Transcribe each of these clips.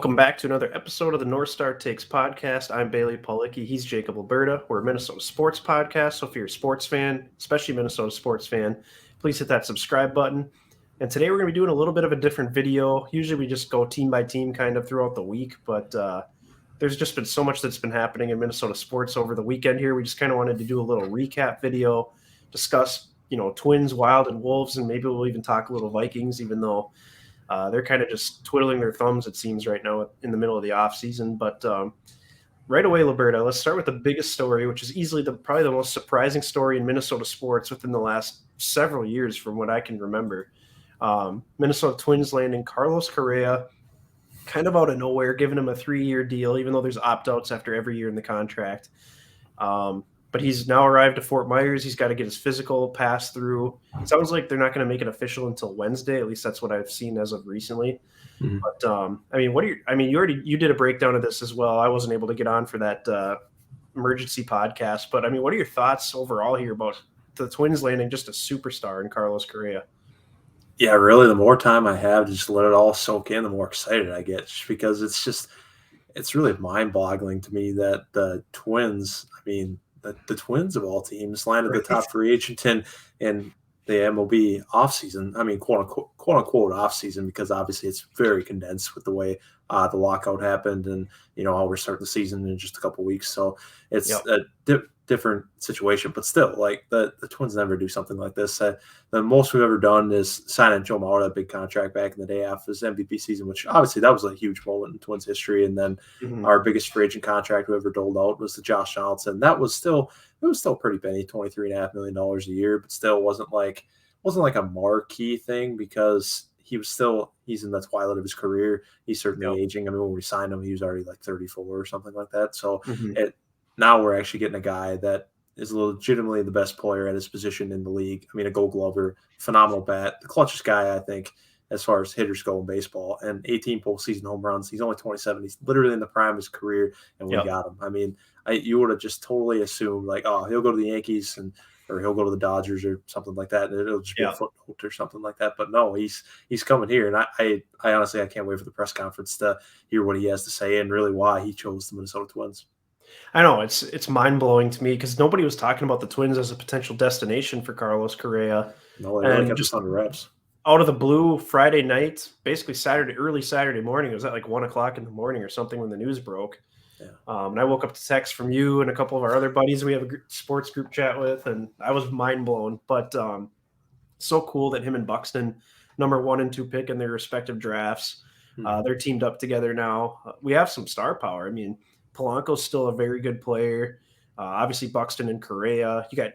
Welcome back to another episode of the North Star Takes podcast. I'm Bailey Policki. He's Jacob Alberta. We're a Minnesota sports podcast. So if you're a sports fan, especially Minnesota sports fan, please hit that subscribe button. And today we're going to be doing a little bit of a different video. Usually we just go team by team kind of throughout the week, but there's just been so much that's been happening in Minnesota sports over the weekend here. We just kind of wanted to do a little recap video, discuss, Twins, Wild, and Wolves, and maybe we'll even talk a little Vikings, even though they're kind of just twiddling their thumbs, it seems, right now in the middle of the offseason. But right away, Liberta, let's start with the biggest story, which is easily probably the most surprising story in Minnesota sports within the last several years from what I can remember. Minnesota Twins landing Carlos Correa kind of out of nowhere, giving him a 3-year deal, even though there's opt-outs after every year in the contract. But he's now arrived to Fort Myers. He's got to get his physical passed through. It sounds like they're not going to make it official until Wednesday. At least that's what I've seen as of recently. Mm-hmm. But you did a breakdown of this as well. I wasn't able to get on for that emergency podcast. But what are your thoughts overall here about the Twins landing just a superstar in Carlos Correa? Yeah, really, the more time I have to just let it all soak in, the more excited I get, just because it's really mind-boggling to me that the Twins, the Twins of all teams landed the top free agent in the MLB offseason. Quote unquote offseason, because obviously it's very condensed with the way the lockout happened and, how we're starting the season in just a couple of weeks. So it's a different situation, but still, like the Twins never do something like this. The most we've ever done is signing Joe Mauer that big contract back in the day after his MVP season, which obviously that was a huge moment in Twins history. And then our biggest free agent contract we ever doled out was the Josh Donaldson. That was still pretty penny, $23.5 million a year, but still wasn't like a marquee thing because he's in the twilight of his career. He's certainly aging. When we signed him, he was already like 34 or something like that. So now we're actually getting a guy that is legitimately the best player at his position in the league. A Gold Glover, phenomenal bat, the clutchest guy, I think, as far as hitters go in baseball, and 18 postseason home runs. He's only 27. He's literally in the prime of his career, and we got him. You would have just totally assumed like, oh, he'll go to the Yankees or he'll go to the Dodgers or something like that, and it'll just be a footnote or something like that. But no, he's coming here, and I honestly I can't wait for the press conference to hear what he has to say and really why he chose the Minnesota Twins. I know it's mind-blowing to me because nobody was talking about the Twins as a potential destination for Carlos Correa. No, they really kept us under wraps. Out of the blue, Friday night, basically early Saturday morning, it was at like 1:00 in the morning or something when the news broke. Yeah. And I woke up to text from you and a couple of our other buddies we have a sports group chat with, and I was mind-blown. But so cool that him and Buxton, number 1 and 2 pick in their respective drafts, they're teamed up together now. We have some star power. Polanco's still a very good player. Obviously, Buxton and Correa. You got,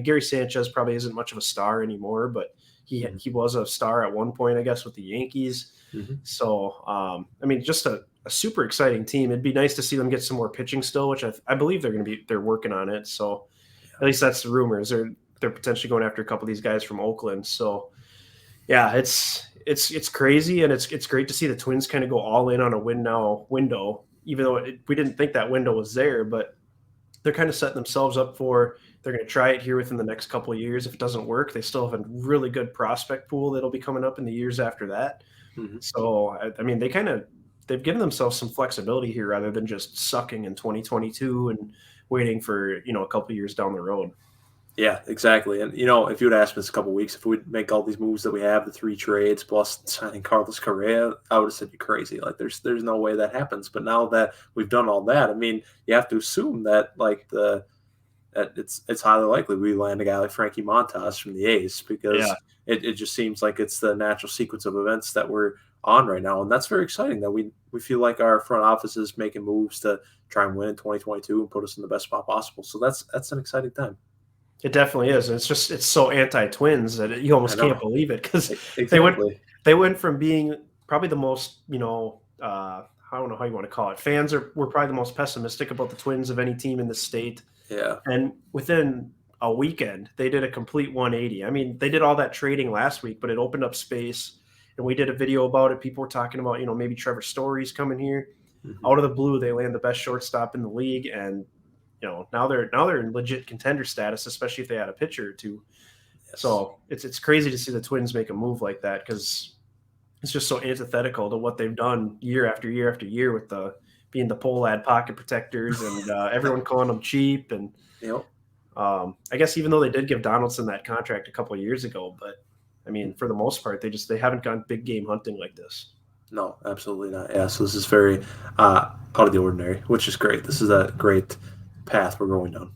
Gary Sanchez probably isn't much of a star anymore, but he was a star at one point, I guess, with the Yankees. Mm-hmm. So, just a super exciting team. It'd be nice to see them get some more pitching still, which I believe they're working on it. So, at least that's the rumors. They're potentially going after a couple of these guys from Oakland. So, yeah, it's crazy, and it's great to see the Twins kind of go all in on a win now window. Even though we didn't think that window was there, but they're kind of setting themselves up they're going to try it here within the next couple of years. If it doesn't work, they still have a really good prospect pool that'll be coming up in the years after that. Mm-hmm. So, they've given themselves some flexibility here rather than just sucking in 2022 and waiting for, a couple of years down the road. Yeah, exactly. And, if you would ask us a couple of weeks, if we'd make all these moves that we have, the 3 trades plus signing Carlos Correa, I would have said you're crazy. Like, there's no way that happens. But now that we've done all that, you have to assume that, that it's highly likely we land a guy like Frankie Montas from the A's because it just seems like it's the natural sequence of events that we're on right now. And that's very exciting that we feel like our front office is making moves to try and win in 2022 and put us in the best spot possible. So that's an exciting time. It definitely is. And it's so anti-Twins that you almost can't believe it because exactly. they went from being probably the most, I don't know how you want to call it. Fans were probably the most pessimistic about the Twins of any team in the state. Yeah. And within a weekend, they did a complete 180. They did all that trading last week, but it opened up space. And we did a video about it. People were talking about, maybe Trevor Story's coming here. Mm-hmm. Out of the blue, they land the best shortstop in the league. And now they're in legit contender status, especially if they had a pitcher or two. Yes. So it's crazy to see the Twins make a move like that because it's just so antithetical to what they've done year after year after year with the being the Polad pocket protectors and everyone calling them cheap. And Yep. I guess even though they did give Donaldson that contract a couple of years ago, but I mean, for the most part, they haven't gone big game hunting like this. No, absolutely not. Yeah, so this is very out of the ordinary, which is great. This is a great path we're going down.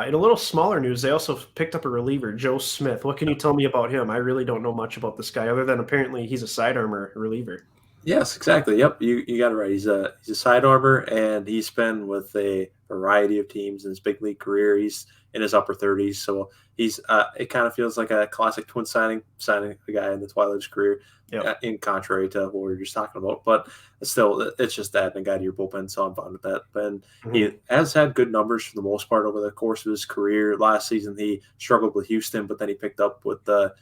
In a little smaller news, they also picked up a reliever, Joe Smith. What can you tell me about him? I really don't know much about this guy other than apparently he's a sidearmer reliever. Yes, exactly. Yep, you got it right. He's a side armor, and he's been with a variety of teams in his big league career. He's in his upper 30s, so he's it kind of feels like a classic twin signing a guy in the twilight of his career. Yep. In contrary to what we were just talking about, but still, it's just adding a guy to your bullpen, so I'm fine with that. And he has had good numbers for the most part over the course of his career. Last season, he struggled with Houston, but then he picked up with the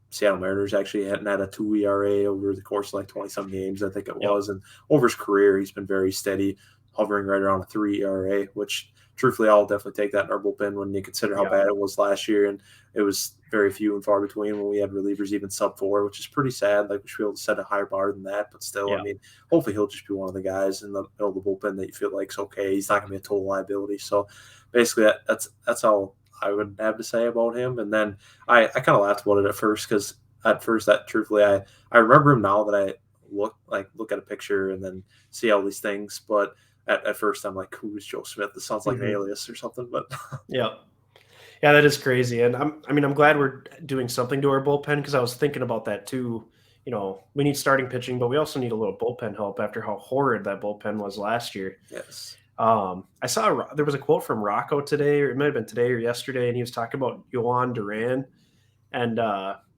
Seattle Mariners. Actually hadn't had a 2 ERA over the course of like 20-some games, I think it was. And over his career, he's been very steady, hovering right around a 3 ERA, which truthfully, I'll definitely take that in our bullpen when you consider how bad it was last year. And it was very few and far between when we had relievers even sub-4, which is pretty sad. Like, we should be able to set a higher bar than that. But still, I mean, hopefully he'll just be one of the guys in the middle of the bullpen that you feel like is okay. He's not going to be a total liability. So basically, that's all I would have to say about him. And then I kind of laughed about it at first, because at first, that truthfully, I remember him now that I look at a picture and then see all these things. But at first, I'm like, who's Joe Smith? This sounds like an alias or something. But yeah, that is crazy. And I'm glad we're doing something to our bullpen, because I was thinking about that too. You know, we need starting pitching, but we also need a little bullpen help after how horrid that bullpen was last year. Yes. I saw there was a quote from Rocco today, or it might have been today or yesterday, and he was talking about Yohan Duran, and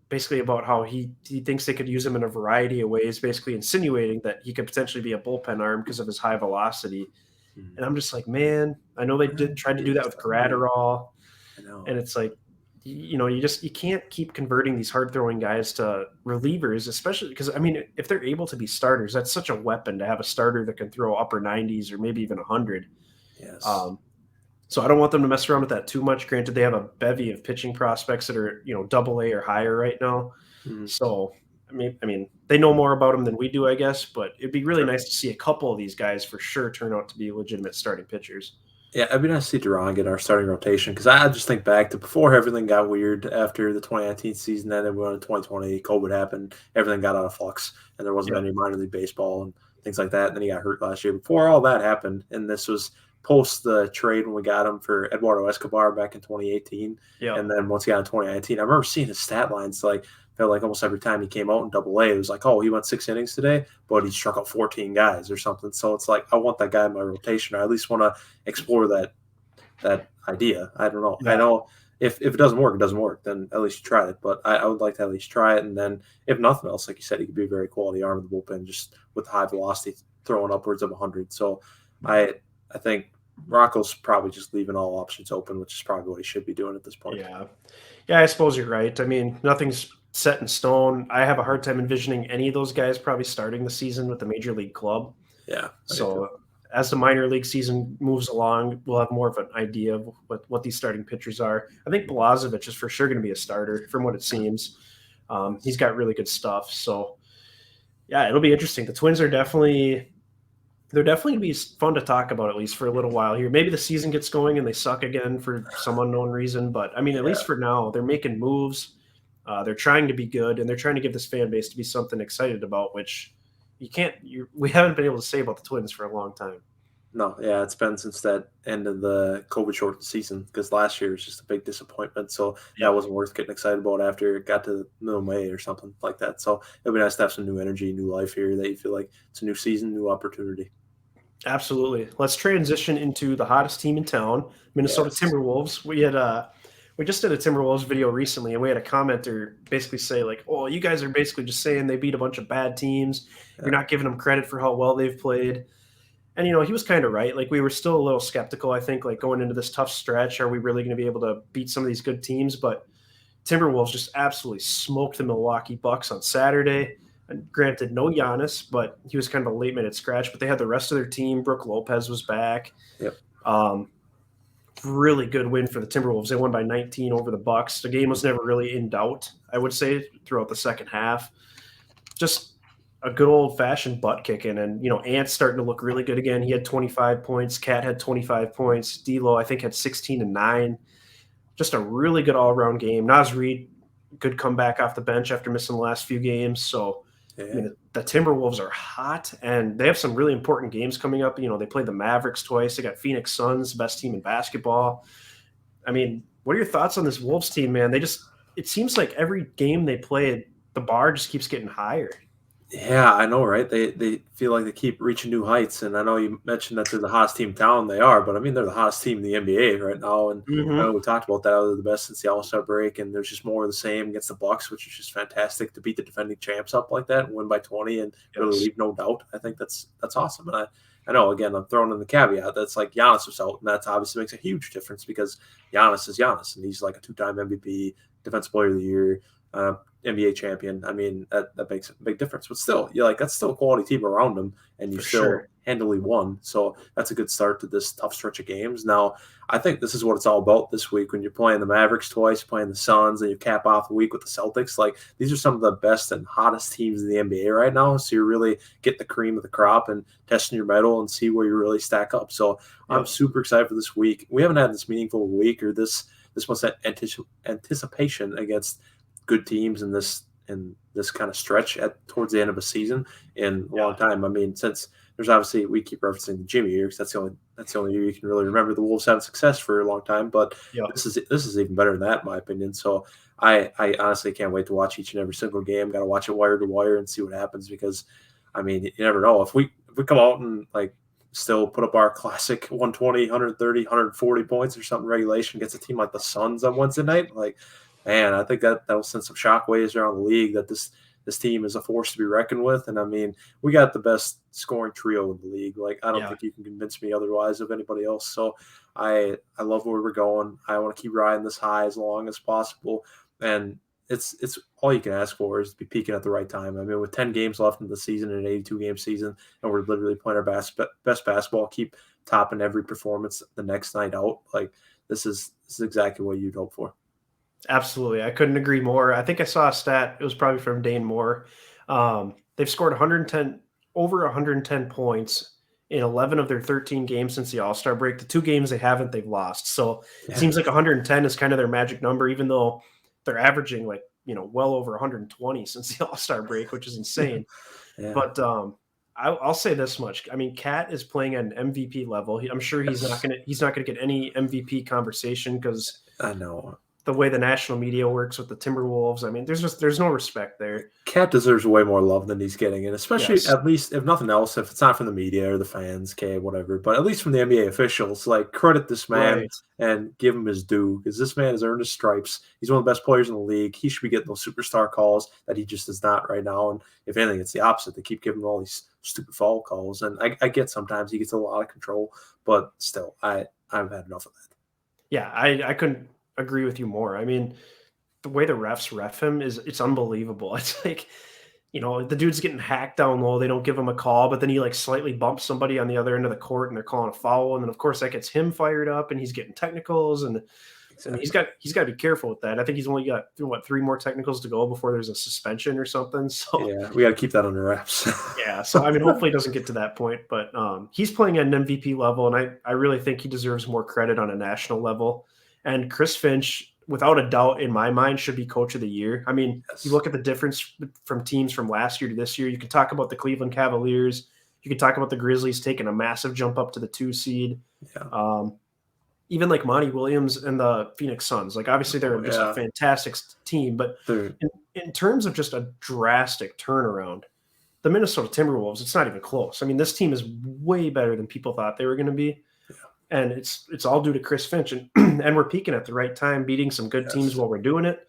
basically about how he thinks they could use him in a variety of ways, basically insinuating that he could potentially be a bullpen arm because of his high velocity. And I'm just like, man, I know they did try to do that with Gratterall, and it's like, you can't keep converting these hard throwing guys to relievers, especially because, I mean, if they're able to be starters, that's such a weapon to have a starter that can throw upper 90s or maybe even 100. Yes. So I don't want them to mess around with that too much. Granted, they have a bevy of pitching prospects that are, AA or higher right now. So I mean, they know more about them than we do, I guess, but it'd be really nice to see a couple of these guys for sure turn out to be legitimate starting pitchers. Yeah, it'd be nice to see Duran get our starting rotation, because I just think back to before everything got weird after the 2019 season, and then we went to 2020, COVID happened, everything got out of flux, and there wasn't any minor league baseball and things like that. And then he got hurt last year. Before all that happened, and this was post the trade when we got him for Eduardo Escobar back in 2018, and then once he got in 2019, I remember seeing his stat lines felt like almost every time he came out in Double A, it was like, oh, he went 6 innings today, but he struck out 14 guys or something. So it's like, I want that guy in my rotation. I at least want to explore that idea. I don't know. I know if it doesn't work, it doesn't work. Then at least you tried it. But I would like to at least try it. And then if nothing else, like you said, he could be a very quality arm in the bullpen, just with high velocity, throwing upwards of 100. So I think Rocco's probably just leaving all options open, which is probably what he should be doing at this point. Yeah, I suppose you're right. I mean, nothing's set in stone. I have a hard time envisioning any of those guys probably starting the season with the major league club. Yeah. So as the minor league season moves along, we'll have more of an idea of what these starting pitchers are. I think Balazovic is for sure going to be a starter from what it seems. He's got really good stuff. So yeah, it'll be interesting. The Twins are definitely going to be fun to talk about, at least for a little while here. Maybe the season gets going and they suck again for some unknown reason. But I mean, at least for now, they're making moves. They're trying to be good, and they're trying to give this fan base to be something excited about, which we haven't been able to say about the Twins for a long time. No, yeah, it's been since that end of the COVID shortened season, because last year was just a big disappointment. So that wasn't worth getting excited about after it got to middle of May or something like that. So it'll be nice to have some new energy, new life here, that you feel like it's a new season, new opportunity. Absolutely. Let's transition into the hottest team in town, Minnesota Timberwolves. We just did a Timberwolves video recently, and we had a commenter basically say, like, oh, you guys are basically just saying they beat a bunch of bad teams. You're not giving them credit for how well they've played. And, he was kind of right. Like, we were still a little skeptical, I think, like, going into this tough stretch. Are we really going to be able to beat some of these good teams? But Timberwolves just absolutely smoked the Milwaukee Bucks on Saturday. And granted, no Giannis, but he was kind of a late-minute scratch. But they had the rest of their team. Brook Lopez was back. Really good win for the Timberwolves. They won by 19 over the Bucks. The game was never really in doubt, I would say, throughout the second half. just a good old-fashioned butt kicking. And, Ant's starting to look really good again. He had 25 points. Cat had 25 points. D'Lo, I think, had 16 and 9. Just a really good all-around game. Naz Reid, good comeback off the bench after missing the last few games. So, the Timberwolves are hot, and they have some really important games coming up. They play the Mavericks twice. They got Phoenix Suns, best team in basketball. I mean, what are your thoughts on this Wolves team, man? It seems like every game they play, the bar just keeps getting higher. Yeah, I know, right? They feel like they keep reaching new heights, and I know you mentioned that they're the hottest team in town. They are, but I mean, they're the hottest team in the NBA right now, and I know we talked about that. They're the best since the All-Star break, and there's just more of the same against the Bucks, which is just fantastic to beat the defending champs up like that and win by 20 and really leave no doubt. I think that's awesome, and I know, again, I'm throwing in the caveat that's like Giannis was out, and that obviously makes a huge difference because Giannis is Giannis, and he's like a 2-time MVP, Defensive Player of the Year, NBA champion. I mean, that makes a big difference. But still, that's still a quality team around him, and you still handily won. So that's a good start to this tough stretch of games. Now, I think this is what it's all about this week when you're playing the Mavericks twice, playing the Suns, and you cap off the week with the Celtics. Like, these are some of the best and hottest teams in the NBA right now. So you really get the cream of the crop and testing your mettle and see where you really stack up. So I'm super excited for this week. We haven't had this meaningful week or this much anticipation against good teams in this kind of stretch towards the end of a season in a long time. I mean, since there's obviously, we keep referencing Jimmy year because that's the only year you can really remember the Wolves having success for a long time. But this is even better than that, in my opinion. So I honestly can't wait to watch each and every single game. Got to watch it wire to wire and see what happens because, I mean, you never know if we come out and like still put up our classic 120, 130, 140 points or something regulation against a team like the Suns on Wednesday night. Like, man, I think that'll send some shockwaves around the league that this team is a force to be reckoned with. And I mean, we got the best scoring trio in the league. Like, I don't think you can convince me otherwise of anybody else. So I love where we're going. I want to keep riding this high as long as possible. And it's all you can ask for is to be peaking at the right time. I mean, with 10 games left in the season, an 82-game season, and we're literally playing our best basketball, keep topping every performance the next night out. Like, this is exactly what you'd hope for. Absolutely. I couldn't agree more. I think I saw a stat. It was probably from Dane Moore. They've scored over 110 points in 11 of their 13 games since the All-Star break. The 2 games they haven't, they've lost. So it seems like 110 is kind of their magic number, even though they're averaging well over 120 since the All-Star break, which is insane. But I'll say this much. I mean, Cat is playing at an MVP level. I'm sure he's not gonna get any MVP conversation because I know the way the national media works with the Timberwolves. I mean, there's no respect there. Cat deserves way more love than he's getting, and especially at least, if nothing else, if it's not from the media or the fans, whatever, but at least from the NBA officials, like, credit this man and give him his due because this man has earned his stripes. He's one of the best players in the league. He should be getting those superstar calls that he just is not right now. And if anything, it's the opposite. They keep giving him all these stupid foul calls, and I get sometimes he gets a lot of control, but still, I've had enough of that. Yeah, I couldn't agree with you more. I mean, the way the refs ref him it's unbelievable. It's like, the dude's getting hacked down low. They don't give him a call, but then he like slightly bumps somebody on the other end of the court and they're calling a foul. And then of course that gets him fired up and he's getting technicals and he's got to be careful with that. I think he's only got 3 more technicals to go before there's a suspension or something. So yeah, we got to keep that under wraps. Yeah. So, I mean, hopefully it doesn't get to that point, but he's playing at an MVP level. And I really think he deserves more credit on a national level. And Chris Finch, without a doubt, in my mind, should be coach of the year. I mean, you look at the difference from teams from last year to this year. You can talk about the Cleveland Cavaliers. You can talk about the Grizzlies taking a massive jump up to the 2 seed. Yeah. Even like Monty Williams and the Phoenix Suns. Like, obviously, they're just a fantastic team. But in terms of just a drastic turnaround, the Minnesota Timberwolves, it's not even close. I mean, this team is way better than people thought they were going to be. And it's all due to Chris Finch. And, and we're peaking at the right time, beating some good teams while we're doing it.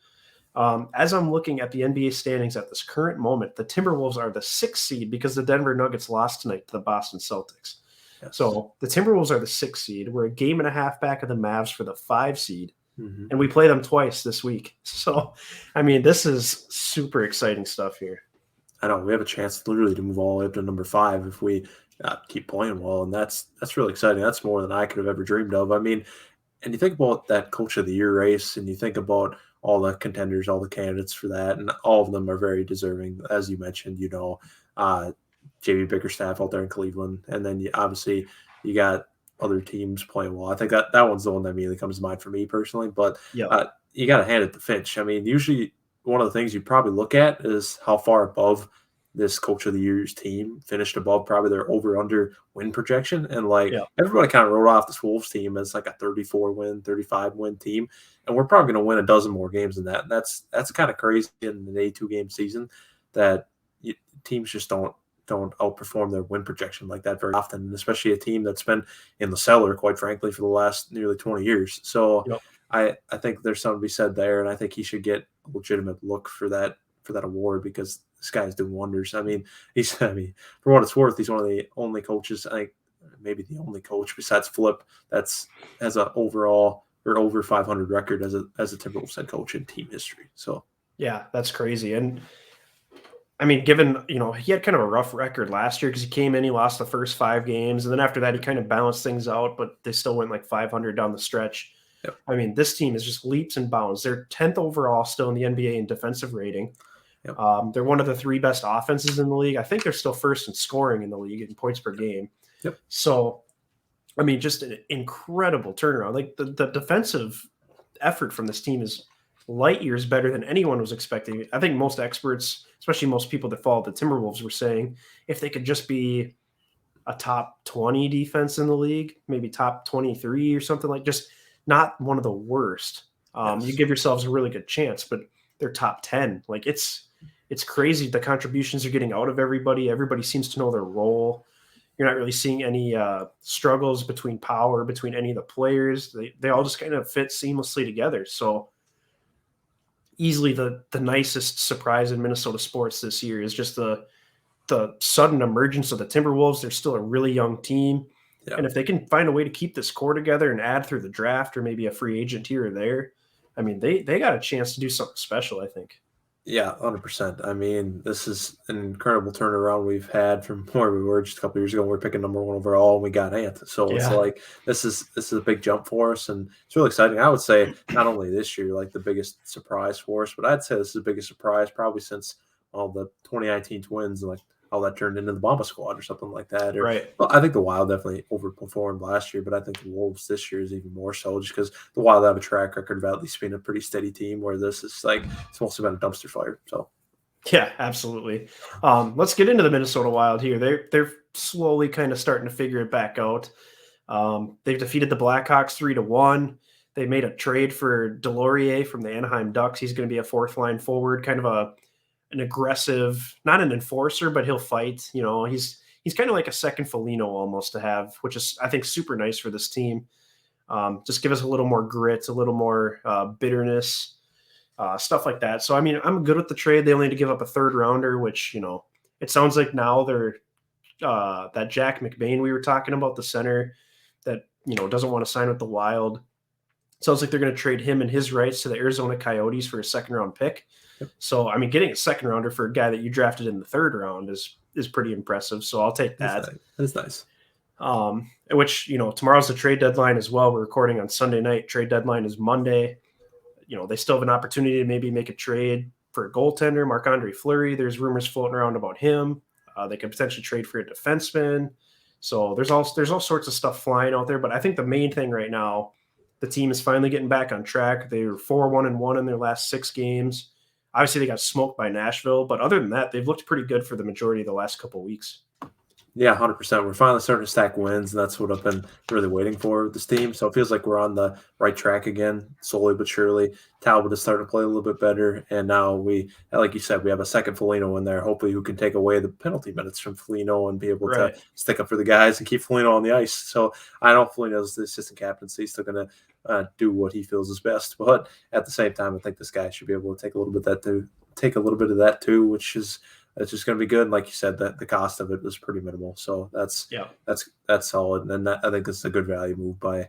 As I'm looking at the NBA standings at this current moment, the Timberwolves are the 6th seed because the Denver Nuggets lost tonight to the Boston Celtics. Yes. So the Timberwolves are the 6th seed. We're a game and a half back of the Mavs for the 5 seed. Mm-hmm. And we play them twice this week. So, I mean, this is super exciting stuff here. I know we have a chance literally to move all the way up to number 5 if we keep playing well, and that's really exciting. That's more than I could have ever dreamed of. I mean, and you think about that Coach of the Year race, and you think about all the contenders, all the candidates for that, and all of them are very deserving, as you mentioned. JB Bickerstaff out there in Cleveland, and then obviously you got other teams playing well. I think that one's the one that immediately comes to mind for me personally. But you got to hand it to Finch. I mean, usually one of the things you probably look at is how far above this Coach of the Year's team finished above probably their over-under win projection. And everybody kind of wrote off this Wolves team as like a 34-win, 35-win team. And we're probably going to win a dozen more games than that. And that's kind of crazy in an 82-game season that teams just don't outperform their win projection like that very often, and especially a team that's been in the cellar, quite frankly, for the last nearly 20 years. So I think there's something to be said there, and I think he should get a legitimate look for that award because this guy's doing wonders. I mean, for what it's worth, he's one of the only coaches, I think maybe the only coach besides Flip that's has an overall or over 500 record as a Timberwolves head coach in team history. So yeah, that's crazy. And I mean, given, he had kind of a rough record last year because he came in, he lost the first 5 games. And then after that, he kind of balanced things out, but they still went like 500 down the stretch. Yep. I mean, this team is just leaps and bounds. They're 10th overall still in the NBA in defensive rating. Yep. They're one of the 3 best offenses in the league. I think they're still first in scoring in the league in points per game. Yep. So, I mean, just an incredible turnaround. Like the defensive effort from this team is light years better than anyone was expecting. I think most experts, especially most people that follow the Timberwolves, were saying if they could just be a top 20 defense in the league, maybe top 23 or something, like just not one of the worst. Yes. You give yourselves a really good chance, but they're top 10. Like it's crazy. The contributions are getting out of everybody. Everybody seems to know their role. You're not really seeing any struggles between power, between any of the players. They all just kind of fit seamlessly together. So easily the nicest surprise in Minnesota sports this year is just the sudden emergence of the Timberwolves. They're still a really young team. Yeah. And if they can find a way to keep this core together and add through the draft or maybe a free agent here or there, I mean, they got a chance to do something special, I think. Yeah, 100%. I mean, this is an incredible turnaround we've had from where we were just a couple of years ago. We were picking number 1 overall, and we got Ant. So It's like this is a big jump for us, and it's really exciting. I would say not only this year, like the biggest surprise for us, but I'd say this is the biggest surprise probably since all the 2019 Twins and like how that turned into the Bomba Squad or something like that. Right. Well, I think the Wild definitely overperformed last year, but I think the Wolves this year is even more so just because the Wild have a track record of at least being a pretty steady team where this is like it's mostly been a dumpster fire. So yeah, absolutely. Let's get into the Minnesota Wild here. They're slowly kind of starting to figure it back out. They've defeated the Blackhawks 3-1. They made a trade for Delorier from the Anaheim Ducks. He's going to be a 4th line forward, kind of an aggressive, not an enforcer, but he'll fight. He's kind of like a second Foligno almost to have, which is, I think, super nice for this team. Just give us a little more grit, a little more bitterness, stuff like that. So, I mean, I'm good with the trade. They only had to give up a 3rd rounder, which, it sounds like now they're that Jack McBain we were talking about, the center that, doesn't want to sign with the Wild. Sounds like they're going to trade him and his rights to the Arizona Coyotes for a 2nd-round pick. So, I mean, getting a 2nd-rounder for a guy that you drafted in the 3rd round is pretty impressive. So I'll take that. That's nice. Which, tomorrow's the trade deadline as well. We're recording on Sunday night. Trade deadline is Monday. They still have an opportunity to maybe make a trade for a goaltender, Marc-Andre Fleury. There's rumors floating around about him. They could potentially trade for a defenseman. So there's all sorts of stuff flying out there. But I think the main thing right now, the team is finally getting back on track. They were 4-1-1 in their last 6 games. Obviously, they got smoked by Nashville, but other than that, they've looked pretty good for the majority of the last couple of weeks. Yeah, 100%. We're finally starting to stack wins, and that's what I've been really waiting for with this team. So it feels like we're on the right track again, slowly but surely. Talbot is starting to play a little bit better, and now like you said, we have a 2nd Foligno in there, hopefully who can take away the penalty minutes from Foligno and be able to stick up for the guys and keep Foligno on the ice. So I know Foligno's the assistant captain, so he's still going to do what he feels is best. But at the same time, I think this guy should be able to take a little bit of that too, which is – it's just going to be good. And like you said, that the cost of it was pretty minimal. So that's solid. And then I think this is a good value move by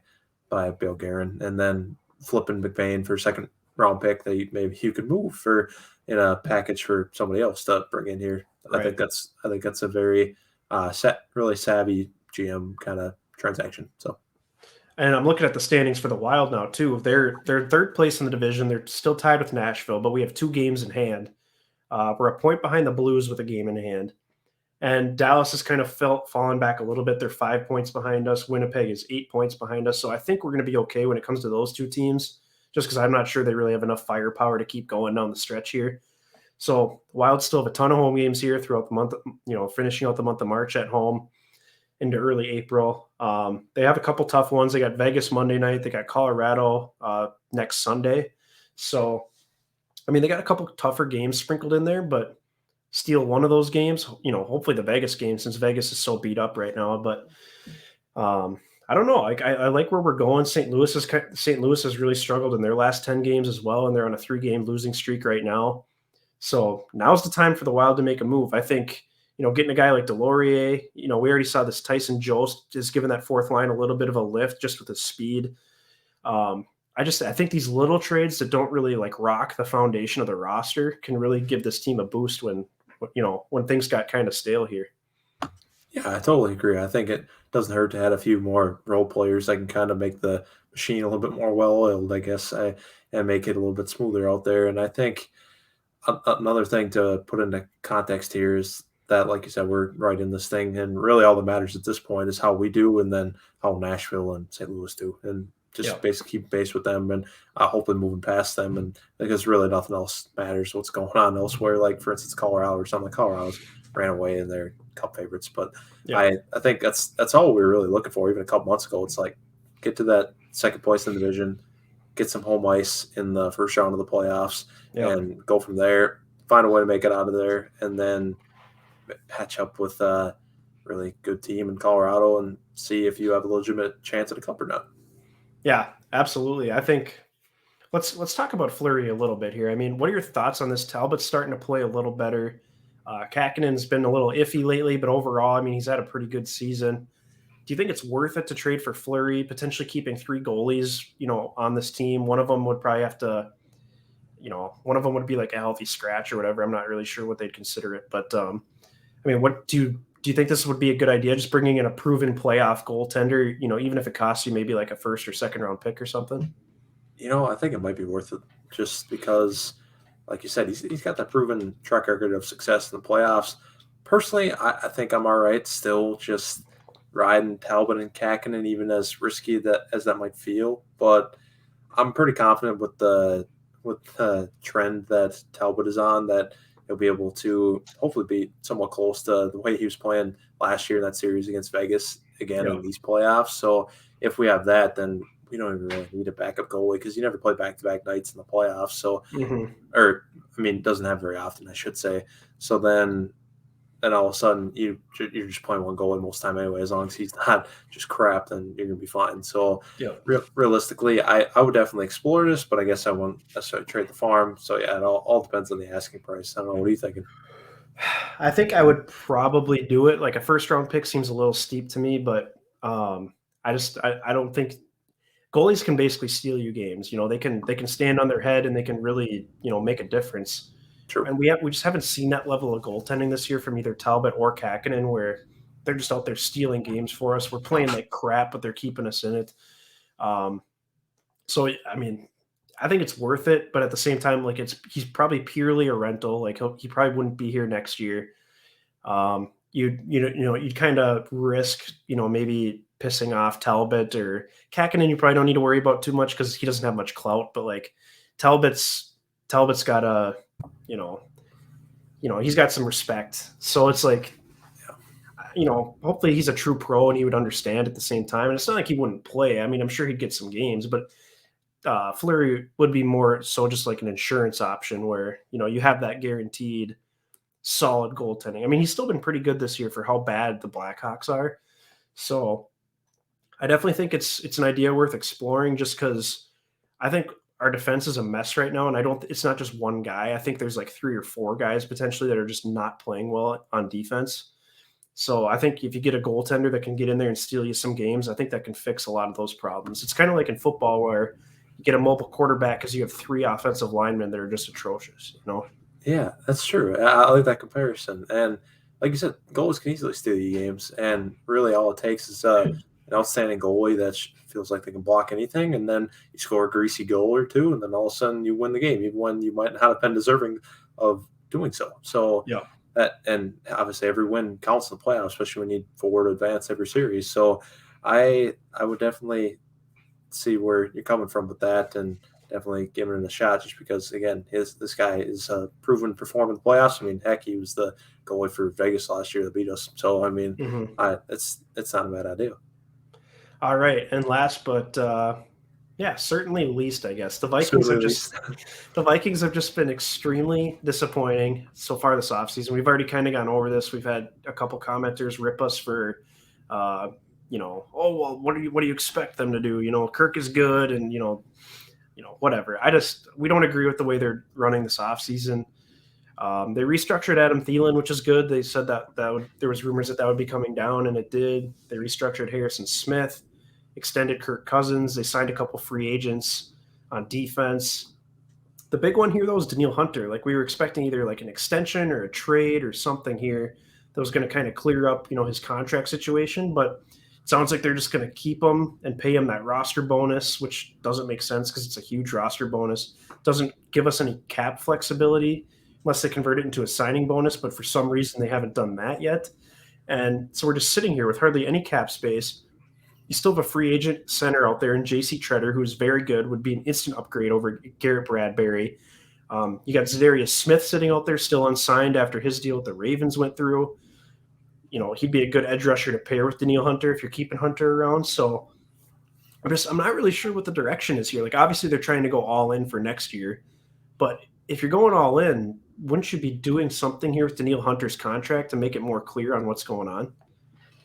Bill Guerin. And then flipping McBain for a 2nd-round pick that maybe you could move for in a package for somebody else to bring in here. Right. I think that's a very really savvy GM kind of transaction. So And I'm looking at the standings for the Wild now too. They're third place in the division. They're still tied with Nashville, but we have 2 games in hand. We're a point behind the Blues with a game in hand. And Dallas has kind of fallen back a little bit. They're 5 points behind us. Winnipeg is 8 points behind us. So I think we're going to be okay when it comes to those 2 teams, just because I'm not sure they really have enough firepower to keep going down the stretch here. So Wild still have a ton of home games here throughout the month, finishing out the month of March at home into early April. They have a couple tough ones. They got Vegas Monday night. They got Colorado next Sunday. So, I mean, they got a couple tougher games sprinkled in there, but steal one of those games, hopefully the Vegas game, since Vegas is so beat up right now. But I don't know. I like where we're going. St. Louis has really struggled in their last 10 games as well, and they're on a 3-game losing streak right now. So now's the time for the Wild to make a move. I think, getting a guy like Delorier, we already saw this Tyson Jost is giving that fourth line a little bit of a lift just with his speed. I think these little trades that don't really like rock the foundation of the roster can really give this team a boost when things got kind of stale here. Yeah, I totally agree. I think it doesn't hurt to add a few more role players that can kind of make the machine a little bit more well-oiled, I guess, and make it a little bit smoother out there. And I think another thing to put into context here is that, like you said, we're right in this thing, and really all that matters at this point is how we do, and then how Nashville and St. Louis do, and just basically keep pace with them, and hopefully moving past them. And because really nothing else matters what's going on elsewhere. Like for instance, Colorado or something. Colorado's ran away in their cup favorites, but I think that's all we were really looking for. Even a couple months ago, it's like get to that second place in the division, get some home ice in the first round of the playoffs, and go from there. Find a way to make it out of there, and then patch up with a really good team in Colorado and see if you have a legitimate chance at a cup or not. Yeah, absolutely. I think let's talk about Fleury a little bit here. I mean, what are your thoughts on this? Talbot's starting to play a little better. Kakinen's been a little iffy lately, but overall, I mean, he's had a pretty good season. Do you think it's worth it to trade for Fleury, potentially keeping 3 goalies, on this team? One of them would probably have to, one of them would be like a healthy scratch or whatever. I'm not really sure what they'd consider it, but I mean, what do you think this would be a good idea? Just bringing in a proven playoff goaltender, even if it costs you maybe like a first or second round pick or something? I think it might be worth it just because, like you said, he's got that proven track record of success in the playoffs. Personally, I think I'm all right still just riding Talbot and Kakinen, even as risky as that might feel. But I'm pretty confident with the trend that Talbot is on that he'll be able to hopefully be somewhat close to the way he was playing last year in that series against Vegas again in these playoffs. So if we have that, then we don't even really need a backup goalie because you never play back-to-back nights in the playoffs. So, or I mean, it doesn't happen very often, I should say. So then all of a sudden you're just playing one goalie most of the time anyway. As long as he's not just crap, then you're gonna be fine. So realistically, I would definitely explore this, but I guess I won't necessarily trade the farm. So yeah, it all depends on the asking price. I don't know. What are you thinking? I think I would probably do it. Like a first round pick seems a little steep to me, but I don't think goalies can basically steal you games. They can stand on their head and they can really, make a difference. True. And we just haven't seen that level of goaltending this year from either Talbot or Kakinen, where they're just out there stealing games for us. We're playing like crap, but they're keeping us in it. So I mean, I think it's worth it, but at the same time, like he's probably purely a rental. Like he probably wouldn't be here next year. You'd kind of risk, maybe pissing off Talbot or Kakinen. You probably don't need to worry about too much because he doesn't have much clout. But like Talbot's got a, he's got some respect. So it's like, hopefully he's a true pro and he would understand at the same time. And it's not like he wouldn't play. I mean, I'm sure he'd get some games, but Fleury would be more so just like an insurance option where, you have that guaranteed solid goaltending. I mean, he's still been pretty good this year for how bad the Blackhawks are. So I definitely think it's an idea worth exploring just because I think our defense is a mess right now. And it's not just one guy. I think there's like 3 or 4 guys potentially that are just not playing well on defense. So I think if you get a goaltender that can get in there and steal you some games, I think that can fix a lot of those problems. It's kind of like in football where you get a mobile quarterback because you have 3 offensive linemen that are just atrocious, Yeah, that's true. I like that comparison. And like you said, goalies can easily steal you games, and really all it takes is outstanding goalie that feels like they can block anything, and then you score a greasy goal or two, and then all of a sudden you win the game, even when you might not have been deserving of doing so. So Yeah. and obviously every win counts in the playoffs, especially when you need forward advance every series. So I would definitely see where you're coming from with that, and definitely giving it a shot, just because again, this guy is a proven performer in the playoffs. I mean, heck, he was the goalie for Vegas last year that beat us. So I mean, it's not a bad idea. All right, and last but certainly least, I guess the Vikings have just been extremely disappointing so far this offseason. We've already kind of gone over this. We've had a couple commenters rip us for, oh well, what do you expect them to do? Kirk is good, and whatever. We don't agree with the way they're running this offseason. They restructured Adam Thielen, which is good. They said that there was rumors that would be coming down, and it did. They restructured Harrison Smith, extended Kirk Cousins. They signed a couple free agents on defense. The big one here, though, is Danielle Hunter. Like, we were expecting either like an extension or a trade or something here that was going to kind of clear up, his contract situation. But it sounds like they're just going to keep him and pay him that roster bonus, which doesn't make sense because it's a huge roster bonus. Doesn't give us any cap flexibility unless they convert it into a signing bonus. But for some reason, they haven't done that yet. And so we're just sitting here with hardly any cap space. You still have a free agent center out there in J.C. Treader, who's very good, would be an instant upgrade over Garrett Bradbury. You got Zadarius Smith sitting out there still unsigned after his deal with the Ravens went through. He'd be a good edge rusher to pair with Danielle Hunter if you're keeping Hunter around. So I'm not really sure what the direction is here. Like, obviously they're trying to go all in for next year, but if you're going all in, wouldn't you be doing something here with Danielle Hunter's contract to make it more clear on what's going on?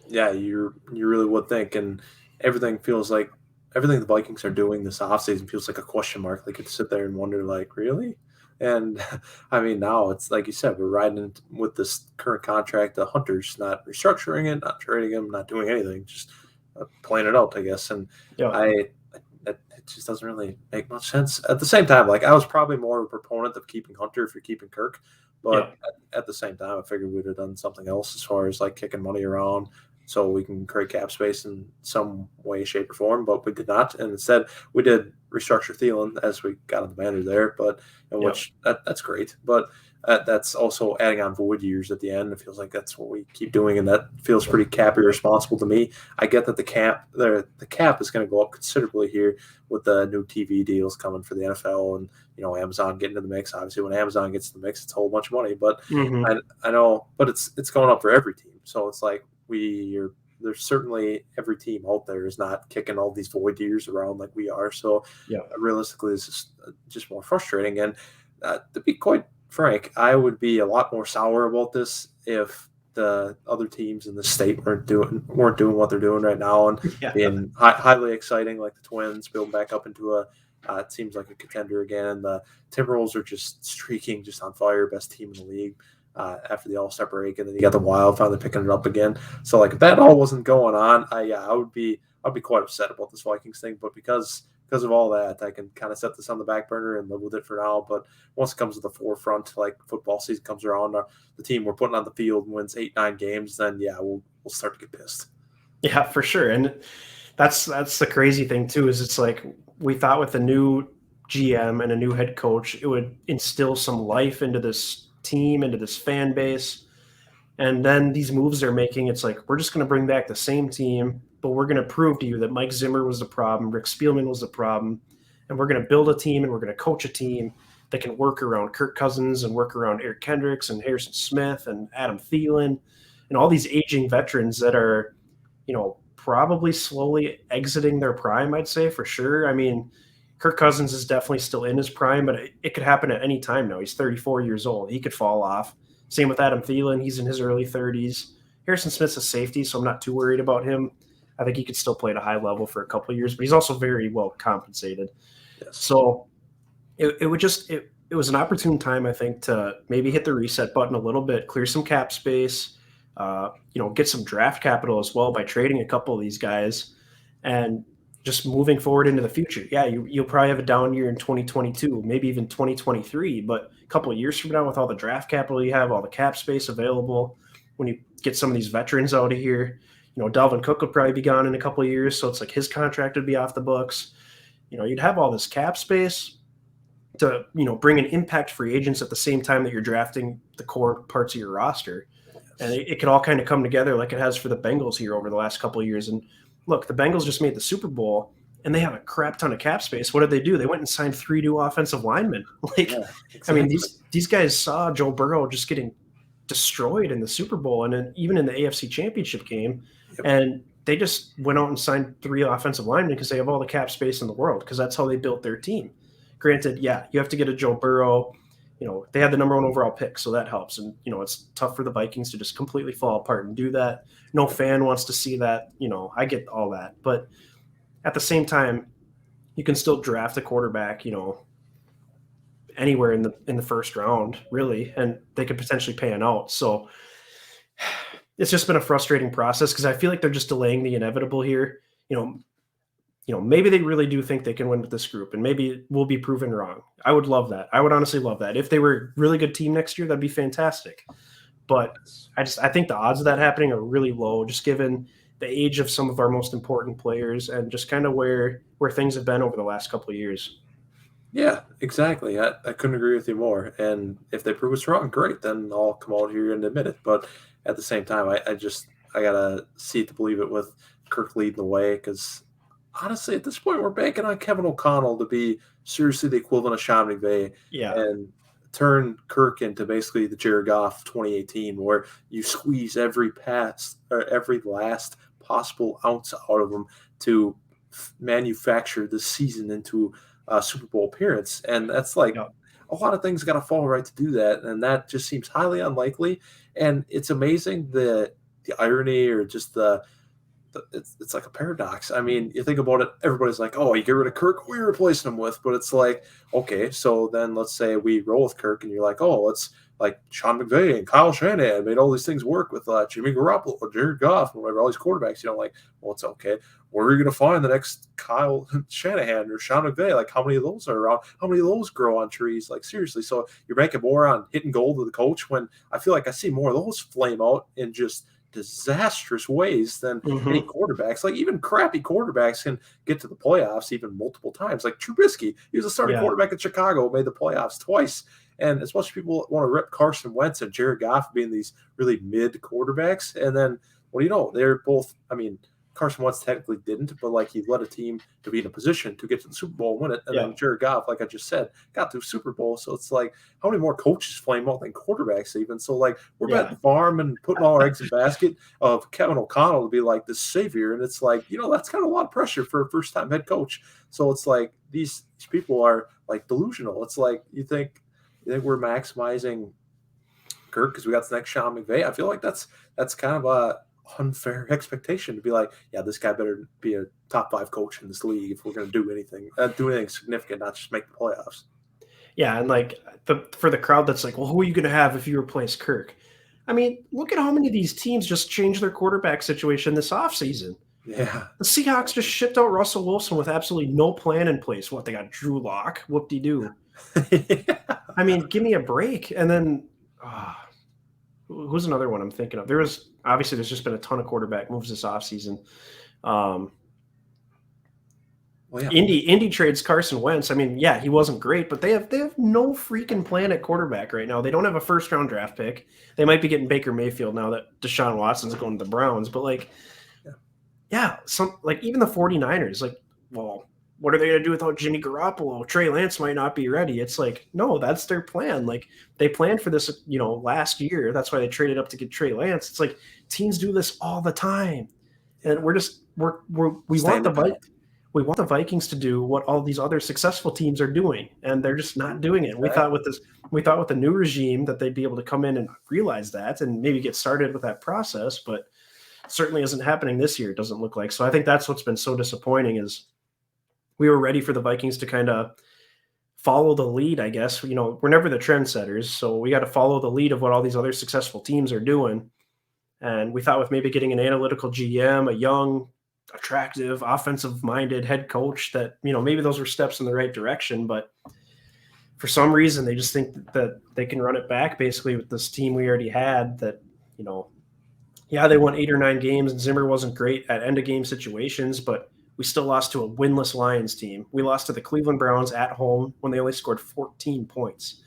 Yeah, you really would think, and everything the Vikings are doing this offseason feels like a question mark. Like, you could sit there and wonder, like, really? And I mean, now it's like you said, we're riding with this current contract. The Hunter's not restructuring it, not trading him, not doing anything, just playing it out, I guess. And it just doesn't really make much sense. At the same time, like, I was probably more of a proponent of keeping Hunter if you're keeping Kirk, but at the same time, I figured we'd have done something else as far as like kicking money around so we can create cap space in some way, shape, or form, but we did not. And instead, we did restructure Thielen as we got on the banner there, which that's great. But that's also adding on void years at the end. It feels like that's what we keep doing, and that feels pretty cap irresponsible to me. I get that the cap is going to go up considerably here with the new TV deals coming for the NFL and Amazon getting in the mix. Obviously, when Amazon gets in the mix, it's a whole bunch of money. But I know, but it's going up for every team. So it's like there's certainly every team out there is not kicking all these void years around like we are. So realistically, it's just more frustrating. And to be quite frank, I would be a lot more sour about this if the other teams in the state weren't doing what they're doing right now and being highly exciting, like the Twins building back up into it seems like a contender again. And the Timberwolves are just streaking, just on fire, best team in the league. After the All-Star break, and then you got the Wild finally picking it up again. So like, if that all wasn't going on, I'd be quite upset about this Vikings thing. But because of all that, I can kind of set this on the back burner and live with it for now. But once it comes to the forefront, like football season comes around, the team we're putting on the field wins 8-9 games, then we'll start to get pissed. Yeah, for sure. And that's the crazy thing too, is it's like we thought with a new GM and a new head coach, it would instill some life into this team, into this fan base. And then these moves they're making, it's like, we're just going to bring back the same team, but we're going to prove to you that Mike Zimmer was the problem, Rick Spielman was the problem, and we're going to build a team and we're going to coach a team that can work around Kirk Cousins and work around Eric Kendricks and Harrison Smith and Adam Thielen and all these aging veterans that are, probably slowly exiting their prime, I'd say, for sure. I mean, Kirk Cousins is definitely still in his prime, but it could happen at any time now. He's 34 years old. He could fall off. Same with Adam Thielen. He's in his early 30s. Harrison Smith's a safety, so I'm not too worried about him. I think he could still play at a high level for a couple of years, but he's also very well compensated. Yes. So it was an opportune time, I think, to maybe hit the reset button a little bit, clear some cap space, get some draft capital as well by trading a couple of these guys, and just moving forward into the future. Yeah, you'll probably have a down year in 2022, maybe even 2023, but a couple of years from now, with all the draft capital you have, all the cap space available, when you get some of these veterans out of here, Dalvin Cook would probably be gone in a couple of years. So it's like his contract would be off the books. You'd have all this cap space to, bring in impact free agents at the same time that you're drafting the core parts of your roster. And it could all kind of come together like it has for the Bengals here over the last couple of years. And look, the Bengals just made the Super Bowl and they have a crap ton of cap space. What did they do? They went and signed 3 new offensive linemen. Exactly. I mean, these guys saw Joe Burrow just getting destroyed in the Super Bowl and then even in the AFC Championship game. Yep. And they just went out and signed 3 offensive linemen because they have all the cap space in the world because that's how they built their team. Granted, yeah, you have to get a Joe Burrow. They had the number 1 overall pick, so that helps. And, it's tough for the Vikings to just completely fall apart and do that. No fan wants to see that. I get all that. But at the same time, you can still draft a quarterback, anywhere in the first round, really, and they could potentially pan out. So it's just been a frustrating process because I feel like they're just delaying the inevitable here. Maybe they really do think they can win with this group, and maybe we'll be proven wrong. I would love that. I would honestly love that. If they were a really good team next year, that'd be fantastic. But I think the odds of that happening are really low, just given the age of some of our most important players and just kind of where things have been over the last couple of years. Yeah, exactly. I couldn't agree with you more. And if they prove us wrong, great, then I'll come out here and admit it. But at the same time, I gotta see it to believe it with Kirk leading the way because honestly, at this point, we're banking on Kevin O'Connell to be seriously the equivalent of Sean McVay and turn Kirk into basically the Jared Goff 2018, where you squeeze every pass or every last possible ounce out of him to manufacture the season into a Super Bowl appearance. And that's like a lot of things got to fall right to do that. And that just seems highly unlikely. And it's amazing the irony or just it's like a paradox. I mean, you think about it, everybody's like, oh, you get rid of Kirk, who are you replacing him with? But it's like, okay, so then let's say we roll with Kirk and you're like, oh, let's like Sean McVay and Kyle Shanahan made all these things work with Jimmy Garoppolo, Jared Goff, and whatever, all these quarterbacks. Like, well, it's okay. Where are you going to find the next Kyle Shanahan or Sean McVay? Like, how many of those are around? How many of those grow on trees? Like, seriously. So you're banking more on hitting gold with the coach when I feel like I see more of those flame out in just disastrous ways than any quarterbacks. Like even crappy quarterbacks can get to the playoffs even multiple times. Like Trubisky, he was a starting quarterback in Chicago, made the playoffs twice. And as much as people want to rip Carson Wentz and Jared Goff being these really mid quarterbacks, and then they're both. I mean, Carson Wentz technically didn't, but like he led a team to be in a position to get to the Super Bowl and win it. And then Jared Goff, like I just said, got to the Super Bowl. So it's like, how many more coaches flame out than quarterbacks even? So like we're betting farm and putting all our eggs in the basket of Kevin O'Connell to be like the savior. And it's like, that's kind of a lot of pressure for a first-time head coach. So it's like these people are like delusional. It's like you think we're maximizing Kirk because we got the next Sean McVay. I feel like that's kind of a unfair expectation to be like, yeah, this guy better be a top 5 coach in this league if we're going to do anything significant, not just make the playoffs. Yeah, and like for the crowd that's like, well, who are you going to have if you replace Kirk? I mean, look at how many of these teams just changed their quarterback situation this offseason. Yeah. The Seahawks just shipped out Russell Wilson with absolutely no plan in place. What, they got Drew Lock? Whoop-de-doo. I mean, give me a break. And then who's another one I'm thinking of? There's just been a ton of quarterback moves this offseason. Indy trades Carson Wentz. I mean, yeah, he wasn't great, but they have no freaking plan at quarterback right now. They don't have a first-round draft pick. They might be getting Baker Mayfield now that Deshaun Watson's going to the Browns. But like, even the 49ers, like, well, what are they going to do without Jimmy Garoppolo? Trey Lance might not be ready. It's like, no, that's their plan. Like they planned for this, last year. That's why they traded up to get Trey Lance. It's like teams do this all the time. And we want the Vikings to do what all these other successful teams are doing. And they're just not doing it. We thought with the new regime that they'd be able to come in and realize that and maybe get started with that process, but it certainly isn't happening this year. It doesn't look like. So I think that's what's been so disappointing is we were ready for the Vikings to kind of follow the lead, I guess. We're never the trendsetters, so we got to follow the lead of what all these other successful teams are doing. And we thought with maybe getting an analytical GM, a young, attractive, offensive-minded head coach that, maybe those were steps in the right direction. But for some reason, they just think that they can run it back basically with this team we already had that, Yeah, they won 8 or 9 games, and Zimmer wasn't great at end-of-game situations, but we still lost to a winless Lions team. We lost to the Cleveland Browns at home when they only scored 14 points.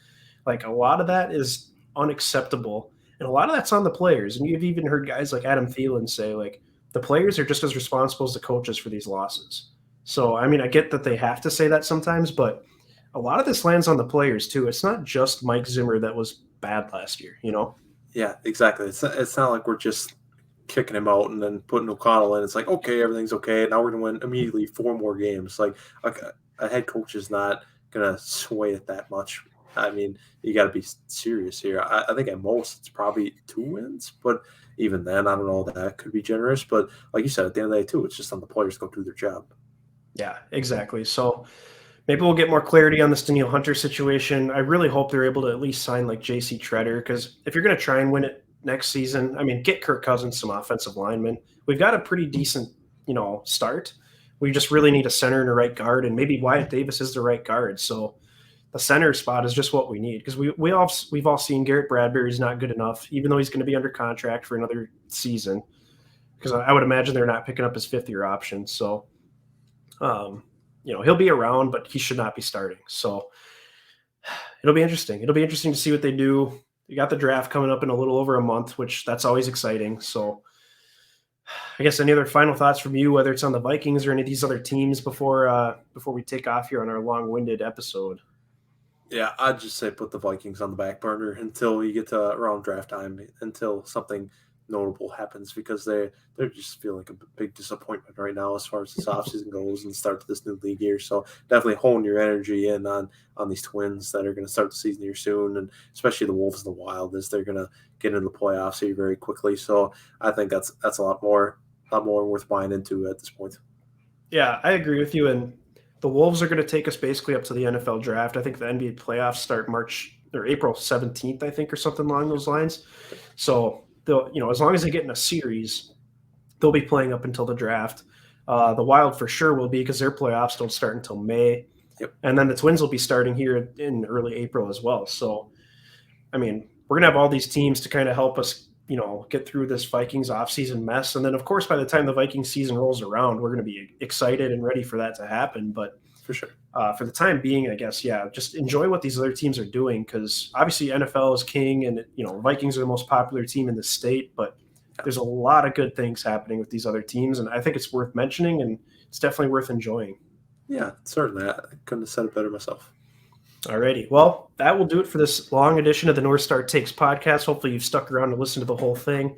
Like, a lot of that is unacceptable, and a lot of that's on the players. And you've even heard guys like Adam Thielen say, like, the players are just as responsible as the coaches for these losses. So, I mean, I get that they have to say that sometimes, but a lot of this lands on the players too. It's not just Mike Zimmer that was bad last year, you know? Yeah, exactly. It's not like we're just kicking him out and then putting O'Connell in. It's like, okay, everything's okay. Now we're going to win immediately 4 more games. Like a head coach is not going to sway it that much. I mean, you got to be serious here. I think at most it's probably 2 wins, but even then, I don't know, that could be generous. But like you said, at the end of the day, too, it's just on the players to go do their job. Yeah, exactly. So maybe we'll get more clarity on this Daniil Hunter situation. I really hope they're able to at least sign like J.C. Treader, because if you're going to try and win it next season, I mean, get Kirk Cousins some offensive linemen. We've got a pretty decent, start. We just really need a center and a right guard, and maybe Wyatt Davis is the right guard. So the center spot is just what we need, because we've all seen Garrett Bradbury's not good enough, even though he's going to be under contract for another season. Because I would imagine they're not picking up his 5th-year option. So, he'll be around, but he should not be starting. So it'll be interesting. It'll be interesting to see what they do. You got the draft coming up in a little over a month, which that's always exciting. So I guess any other final thoughts from you, whether it's on the Vikings or any of these other teams before we take off here on our long-winded episode? Yeah, I'd just say put the Vikings on the back burner until you get to around draft time, until something notable happens, because they just feel like a big disappointment right now as far as this offseason goes and start to this new league year. So definitely hone your energy in on these Twins that are going to start the season here soon, and especially the Wolves and the Wild, as they're going to get into the playoffs here very quickly. So I think that's a lot more worth buying into at this point. Yeah, I agree with you. And the Wolves are going to take us basically up to the NFL draft. I think the NBA playoffs start April 17th, I think, or something along those lines. So they'll, as long as they get in a series, they'll be playing up until the draft. The Wild for sure will be, because their playoffs don't start until May. Yep. And then the Twins will be starting here in early April as well. So, I mean, we're going to have all these teams to kind of help us, get through this Vikings offseason mess. And then, of course, by the time the Vikings season rolls around, we're going to be excited and ready for that to happen. But for sure, for the time being, I guess, yeah, just enjoy what these other teams are doing, because obviously NFL is king, and, Vikings are the most popular team in the state. But there's a lot of good things happening with these other teams, and I think it's worth mentioning, and it's definitely worth enjoying. Yeah, certainly. I couldn't have said it better myself. Alrighty. Well, that will do it for this long edition of the North Star Takes podcast. Hopefully you've stuck around to listen to the whole thing.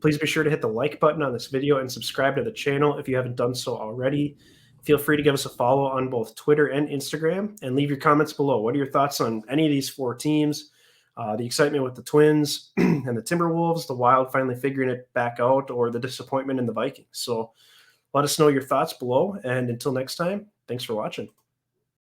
Please be sure to hit the like button on this video and subscribe to the channel if you haven't done so already. Feel free to give us a follow on both Twitter and Instagram, and leave your comments below. What are your thoughts on any of these 4 teams? The excitement with the Twins and the Timberwolves, the Wild finally figuring it back out, or the disappointment in the Vikings? So let us know your thoughts below. And until next time, thanks for watching.